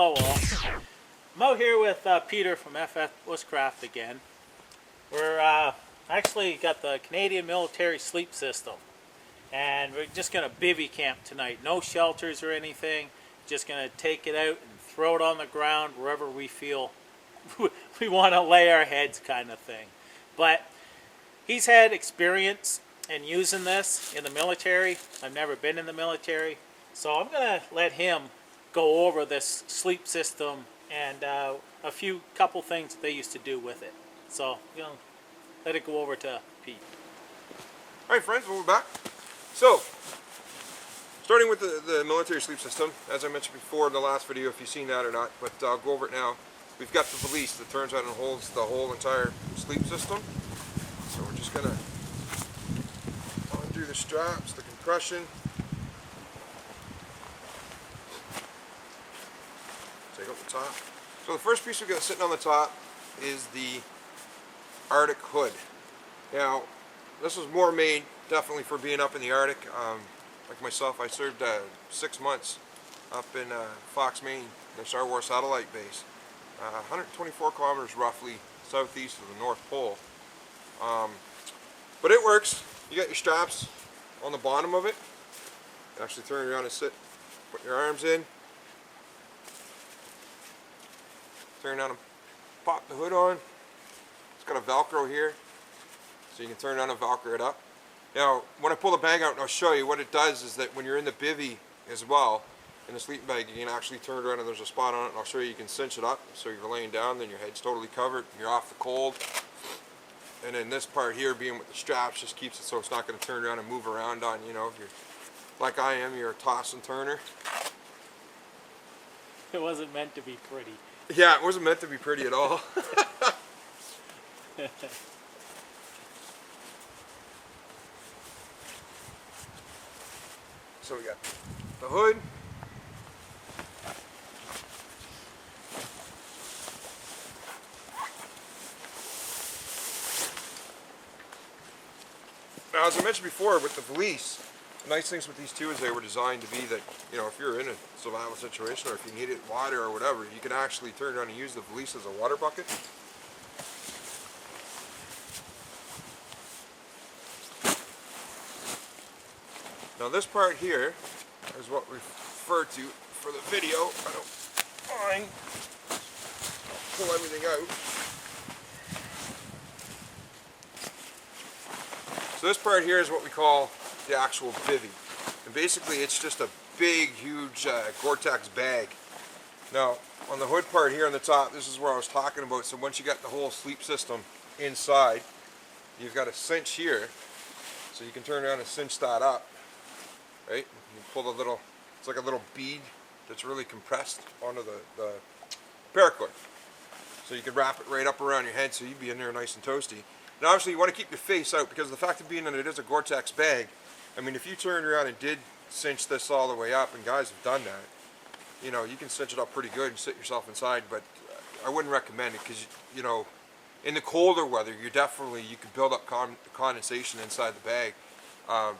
Hello all. I'm out here with Peter from FsBushcraft again. We're actually got the Canadian Military Sleep System, and we're just going to bivy camp tonight. No shelters or anything, just going to take it out and throw it on the ground wherever we feel we want to lay our heads, kind of thing. But he's had experience in using this in the military. I've never been in the military, so I'm going to let him go over this sleep system and a couple things that they used to do with it. So you know, let it go over to Pete. All right, friends, we're back. So, starting with the military sleep system, as I mentioned before in the last video, if you've seen that or not, but I'll go over it now. We've got the valise that turns out and holds the whole entire sleep system. So we're just gonna undo the straps, the compression. Take out the top. So the first piece we've got sitting on the top is the Arctic hood. Now, this was more made definitely for being up in the Arctic. Like myself, I served 6 months up in Fox, Maine, the Star Wars satellite base. 124 kilometers roughly southeast of the North Pole. But it works. You got your straps on the bottom of it. You actually turn around and sit, put your arms in, turn around and pop the hood on. It's got a Velcro here, so you can turn around and Velcro it up. Now, when I pull the bag out and I'll show you, what it does is that when you're in the bivvy as well, in the sleeping bag, you can actually turn it around and there's a spot on it, and I'll show you can cinch it up so you're laying down, then your head's totally covered, you're off the cold. And then this part here, being with the straps, just keeps it so it's not going to turn around and move around on, you know, if you're like I am, you're a toss and turner. It wasn't meant to be pretty. Yeah, it wasn't meant to be pretty at all. So we got the hood. Now, as I mentioned before, with the valise, the nice things with these two is they were designed to be that, you know, if you're in a survival situation or if you needed water or whatever, you can actually turn around and use the valise as a water bucket. Now this part here is what we refer to for the video. I don't mind. Pull everything out. So this part here is what we call the actual bivy. And basically it's just a big, huge Gore-Tex bag. Now on the hood part here on the top, this is where I was talking about. So once you got the whole sleep system inside, you've got a cinch here. So you can turn around and cinch that up. Right? You pull the little, it's like a little bead that's really compressed onto the paracord. So you can wrap it right up around your head so you'd be in there nice and toasty. Now obviously you want to keep your face out because the fact of being that it is a Gore-Tex bag, I mean if you turned around and did cinch this all the way up, and guys have done that, you know, you can cinch it up pretty good and sit yourself inside, but I wouldn't recommend it because, you know, in the colder weather you can build up condensation inside the bag.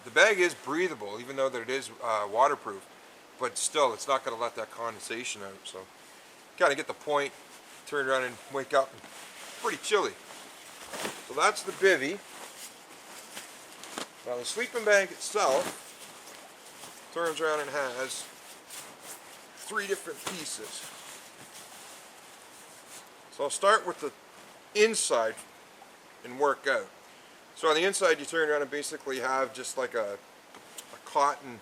The bag is breathable, even though that it is waterproof, but still it's not going to let that condensation out, so kind of get the point, turn around and wake up, and pretty chilly. So that's the bivy. Now the sleeping bag itself turns around and has 3 different pieces. So I'll start with the inside and work out. So on the inside you turn around and basically have just like a cotton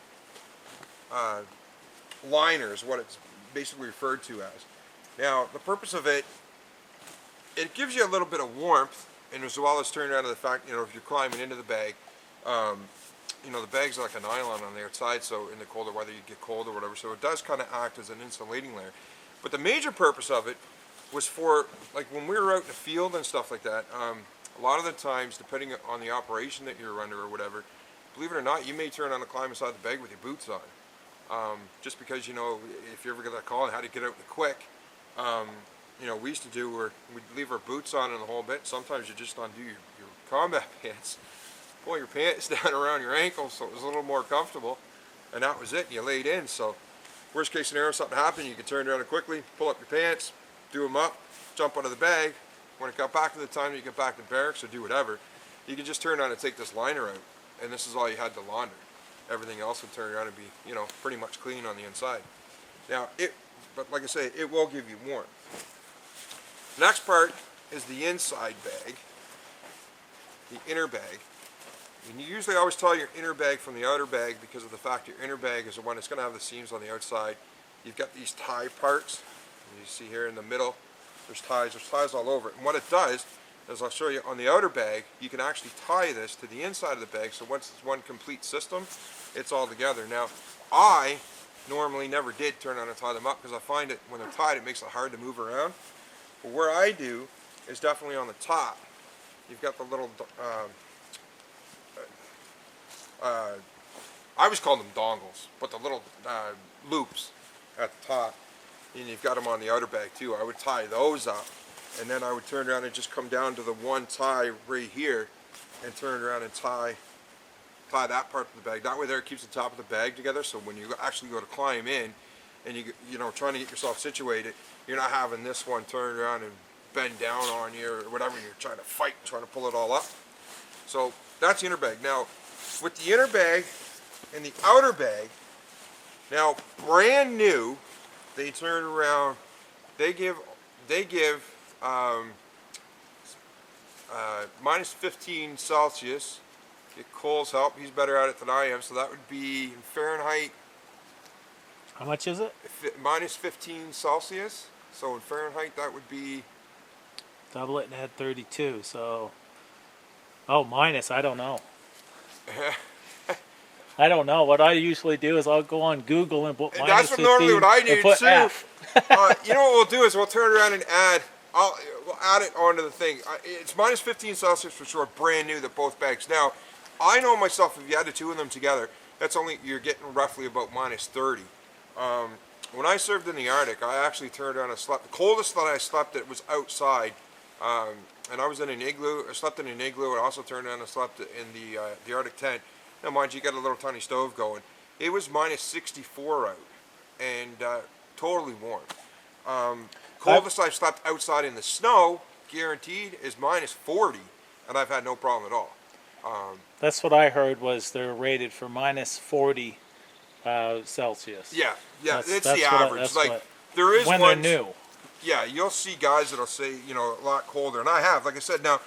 liner is what it's basically referred to as. Now the purpose of it, it gives you a little bit of warmth, and as well as turning around to the fact, you know, if you're climbing into the bag, you know, the bag's like a nylon on the outside, so in the colder weather you get cold or whatever, so it does kind of act as an insulating layer. But the major purpose of it was for, like when we were out in the field and stuff like that, a lot of the times, depending on the operation that you're under or whatever, believe it or not, you may turn on and climb inside the bag with your boots on. Just because, you know, if you ever get that call on how to get out in the quick, you know, we used to do where we'd leave our boots on in the whole bit. Sometimes you just undo your combat pants, pull your pants down around your ankles so it was a little more comfortable, and that was it. You laid in. So Worst case scenario, something happened, you can turn around and quickly pull up your pants, do them up, jump under the bag. When it got back to the time you get back to barracks or do whatever, you can just turn around and take this liner out, and this is all you had to launder. Everything else would turn around and be, you know, pretty much clean on the inside. Now, but like I say, it will give you warmth. Next part is the inside bag, the inner bag. And you usually always tell your inner bag from the outer bag because of the fact your inner bag is the one that's going to have the seams on the outside. You've got these tie parts, and you see here in the middle, there's ties all over it. And what it does is, I'll show you on the outer bag, you can actually tie this to the inside of the bag, so once it's one complete system, it's all together. Now, I normally never did turn on and tie them up because I find it when they're tied, it makes it hard to move around. But where I do is definitely on the top. You've got the little, I always call them dongles, but the little loops at the top, and you've got them on the outer bag too. I would tie those up, and then I would turn around and just come down to the one tie right here and turn around and tie that part of the bag. That way there it keeps the top of the bag together, so when you actually go to climb in and you know, trying to get yourself situated, you're not having this one turn around and bend down on you or whatever, and you're trying to fight and trying to pull it all up. So that's the inner bag. Now, with the inner bag and the outer bag, now brand new, they turn around, they give minus 15 Celsius. Get Cole's help, he's better at it than I am, so that would be in Fahrenheit. How much is it? Minus 15 Celsius, so in Fahrenheit that would be... Double it and add 32, so... Oh, minus, I don't know. I don't know. What I usually do is I'll go on Google and put minus 15 normally what I do and put too. F. You know what we'll do is we'll turn around and we'll add it onto the thing. It's minus 15 Celsius for sure, brand new, the both bags. Now, I know myself, if you add the two of them together, that's only, you're getting roughly about minus 30. When I served in the Arctic, I actually turned around and slept. The coldest that I slept it was outside, and I was in an igloo. I slept in an igloo, and I also turned around and slept in the Arctic tent. Now, mind you, you got a little tiny stove going. It was minus 64 out, and totally warm. Coldest I've slept outside in the snow, guaranteed, is minus 40, and I've had no problem at all. That's what I heard, was they're rated for minus 40 Celsius. Yeah, it's that's the average. There is when ones, they're new. Yeah, you'll see guys that'll say, you know, a lot colder, and I have. Like I said, now,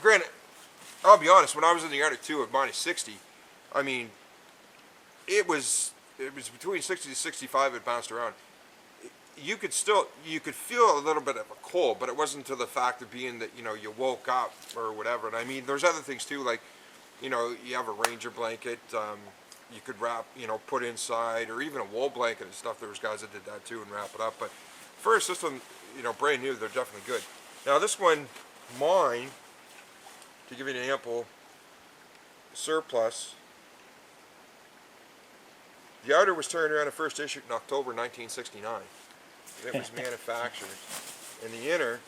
granted, I'll be honest. When I was in the Arctic too, at minus 60, I mean, it was between 60 to 65. It bounced around. You could feel a little bit of a cold, but it wasn't to the fact of being that, you know, you woke up or whatever. And I mean, there's other things too, like, you know, you have a Ranger blanket, you could wrap, you know, put inside, or even a wool blanket and stuff. There was guys that did that too and wrap it up. But for a system, you know, brand new, they're definitely good. Now this one, mine, to give you an example, surplus. The outer was turned around and first issued in October 1969. It was manufactured. And the inner,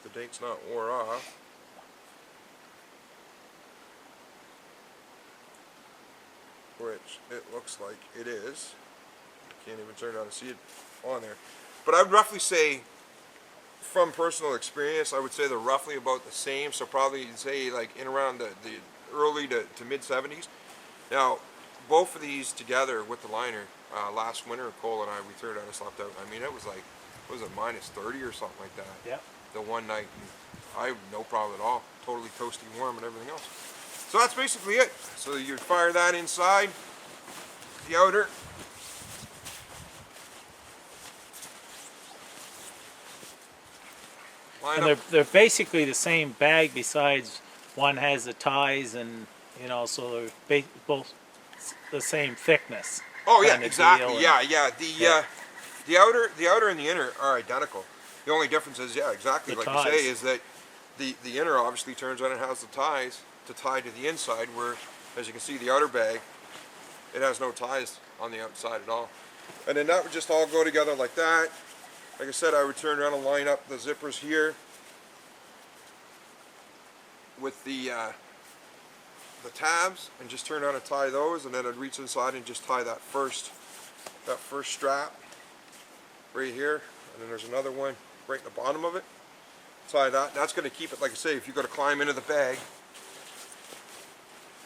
the date's not wore off. Which it looks like it is. I can't even turn it on to see it on there. But I would roughly say, from personal experience, I would say they're roughly about the same. So probably say like in around the early to mid 70s. Now, both of these together with the liner, last winter, Cole and I, we turned out and slept out. I mean, it was like, what was it, minus 30 or something like that? Yeah. The one night, and I had no problem at all. Totally toasty warm and everything else. So that's basically it. So you fire that inside, the outer. And they're basically the same bag, besides one has the ties, and you know, so they're both the same thickness. Oh yeah, exactly. Yeah. The outer and the inner are identical. The only difference is, yeah, exactly like you say, is that the inner obviously turns on and has the ties to tie to the inside, where, as you can see, the outer bag, it has no ties on the outside at all. And then that would just all go together like that. Like I said, I would turn around and line up the zippers here with the the tabs and just turn around and tie those, and then I'd reach inside and just tie that first strap right here, and then there's another one right in the bottom of it. Tie that. That's going to keep it, like I say, if you got to climb into the bag,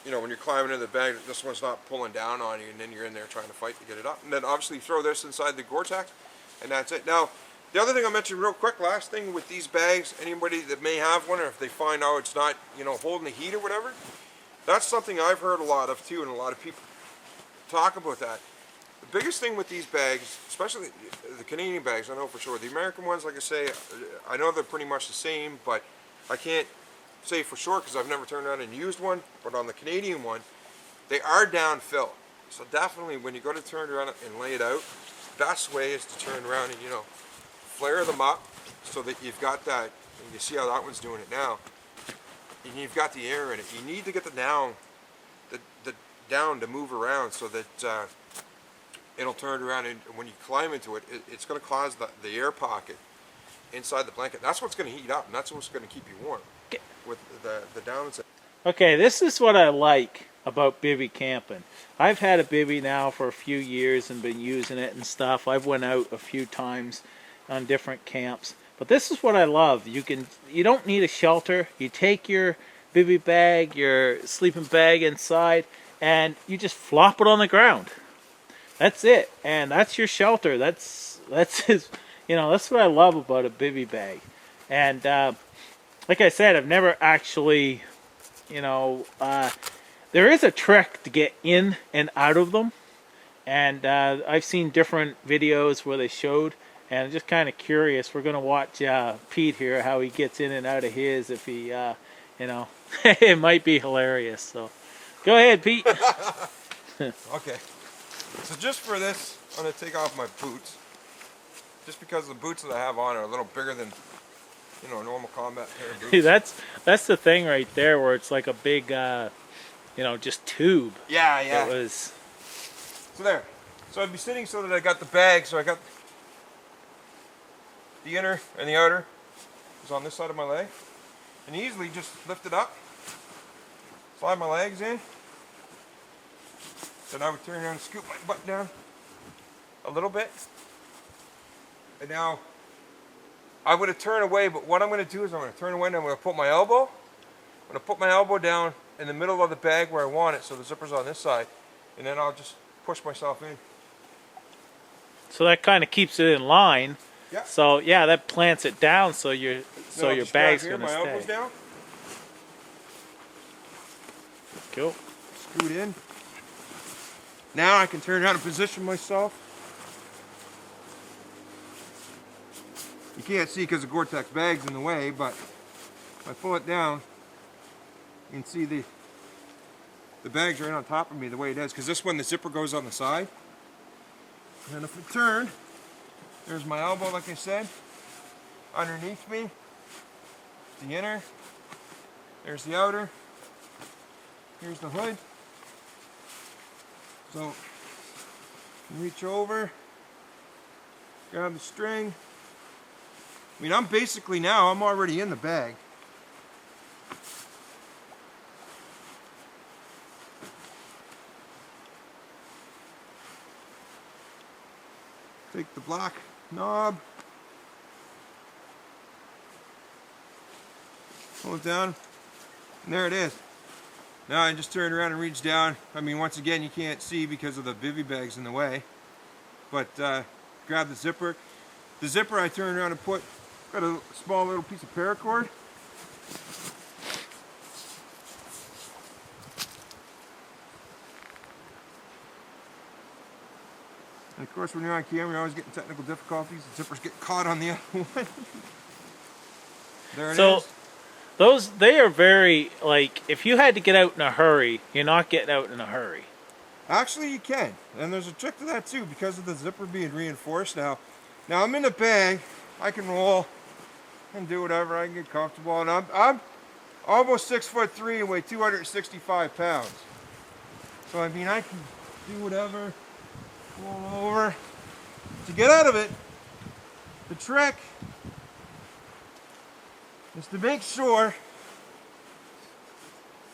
you know, when you're climbing into the bag, this one's not pulling down on you, and then you're in there trying to fight to get it up. And then obviously throw this inside the Gore-Tex, and that's it. Now, the other thing I'll mention real quick, last thing with these bags, anybody that may have one, or if they find out it's not, you know, holding the heat or whatever, that's something I've heard a lot of too, and a lot of people talk about that. The biggest thing with these bags, especially the Canadian bags, I know for sure. The American ones, like I say, I know they're pretty much the same, but I can't say for sure because I've never turned around and used one. But on the Canadian one, they are down fill. So definitely when you go to turn around and lay it out, best way is to turn around and, you know, flare them up so that you've got that, and you see how that one's doing it now, and you've got the air in it. You need to get the down to move around so that it'll turn around, and when you climb into it, it's going to cause the air pocket inside the blanket. That's what's going to heat up, and that's what's going to keep you warm with the down. Okay, this is what I like about bivvy camping. I've had a bivvy now for a few years and been using it and stuff. I've went out a few times on different camps, but this is what I love. You don't need a shelter. You take your bivvy bag, your sleeping bag inside, and you just flop it on the ground. That's it, and that's your shelter. That's his, you know, that's what I love about a bivvy bag. And like I said, I've never actually, you know, there is a trick to get in and out of them, and I've seen different videos where they showed, and I'm just kind of curious. We're gonna watch Pete here, how he gets in and out of his. If he, you know, it might be hilarious. So, go ahead, Pete. Okay. So just for this, I'm going to take off my boots. Just because the boots that I have on are a little bigger than, you know, a normal combat pair of boots. That's the thing right there, where it's like a big, you know, just tube. Yeah, yeah. It was. So there. So I'd be sitting so that I got the bag. So I got the inner and the outer is on this side of my leg, and easily just lift it up, slide my legs in. Then I would turn around and scoop my butt down a little bit. And now I would have turned away, but what I'm going to do is I'm going to turn away and I'm going to put my elbow. I'm going to put my elbow down in the middle of the bag where I want it, so the zipper's on this side, and then I'll just push myself in. So that kind of keeps it in line. Yeah. So yeah, that plants it down, so your bag's going to stay. My elbow's down. Cool. Scoot in. Now I can turn around and position myself. You can't see because the Gore-Tex bag's in the way, but if I pull it down, you can see the bag's right on top of me the way it is, because this one, the zipper goes on the side. And if I turn, there's my elbow, like I said, underneath me, the inner, there's the outer, here's the hood. So, reach over, grab the string. I mean, I'm already in the bag. Take the black knob, pull it down, and there it is. Now I just turn around and reach down. I mean, once again, you can't see because of the bivvy bags in the way. But grab the zipper. The zipper I turn around and got a small little piece of paracord. And of course, when you're on camera, you're always getting technical difficulties. The zippers get caught on the other one. There it is. They are very, like, if you had to get out in a hurry, you're not getting out in a hurry. Actually, you can. And there's a trick to that too, because of the zipper being reinforced now. Now I'm in the bag, I can roll and do whatever, I can get comfortable. And I'm almost 6'3" and weigh 265 pounds. So I mean, I can do whatever, roll over. To get out of it, the trick is to make sure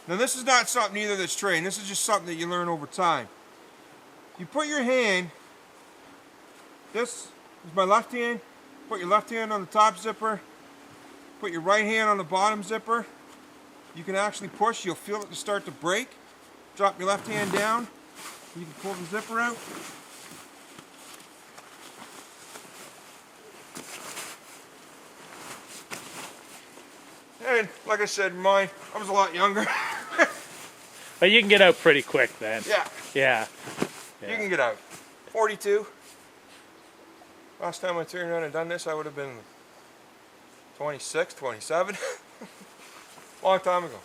Now this is not something either that's trained. This is just something that you learn over time. You put your hand, this is my left hand, put your left hand on the top zipper, put your right hand on the bottom zipper. You can actually push, you'll feel it to start to break. Drop your left hand down, you can pull the zipper out. And like I said, mine, I was a lot younger. But you can get out pretty quick then. Yeah. Yeah. You can get out. 42. Last time I turned around and done this, I would have been 26, 27. Long time ago.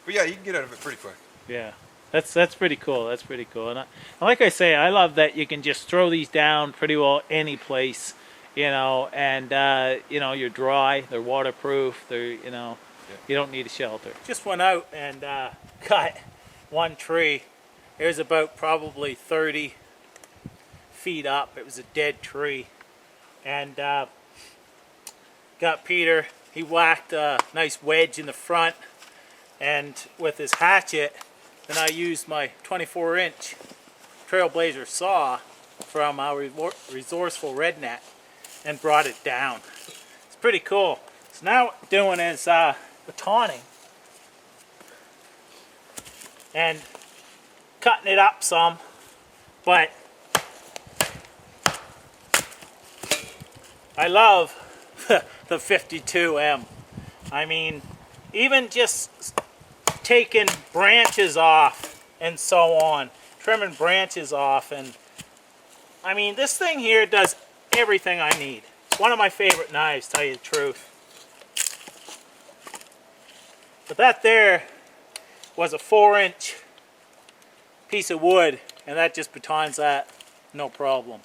But yeah, you can get out of it pretty quick. Yeah. That's pretty cool. That's pretty cool. And like I say, I love that you can just throw these down pretty well any place, you know, and you know, you're dry, they're waterproof, they're, you know, you don't need a shelter. Just went out and cut one tree. It was about probably 30 feet up. It was a dead tree. And got Peter, he whacked a nice wedge in the front, and with his hatchet, then I used my 24-inch Trailblazer saw from our resourceful redneck and brought it down. It's pretty cool. So now what we're doing is batoning and cutting it up some, but I love the 52M. I mean, even just taking branches off and so on, trimming branches off, and I mean, this thing here does everything I need. It's one of my favorite knives, tell you the truth. But that there was a 4-inch piece of wood, and that just batons that, no problem.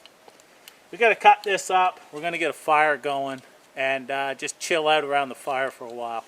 We got to cut this up. We're going to get a fire going and just chill out around the fire for a while.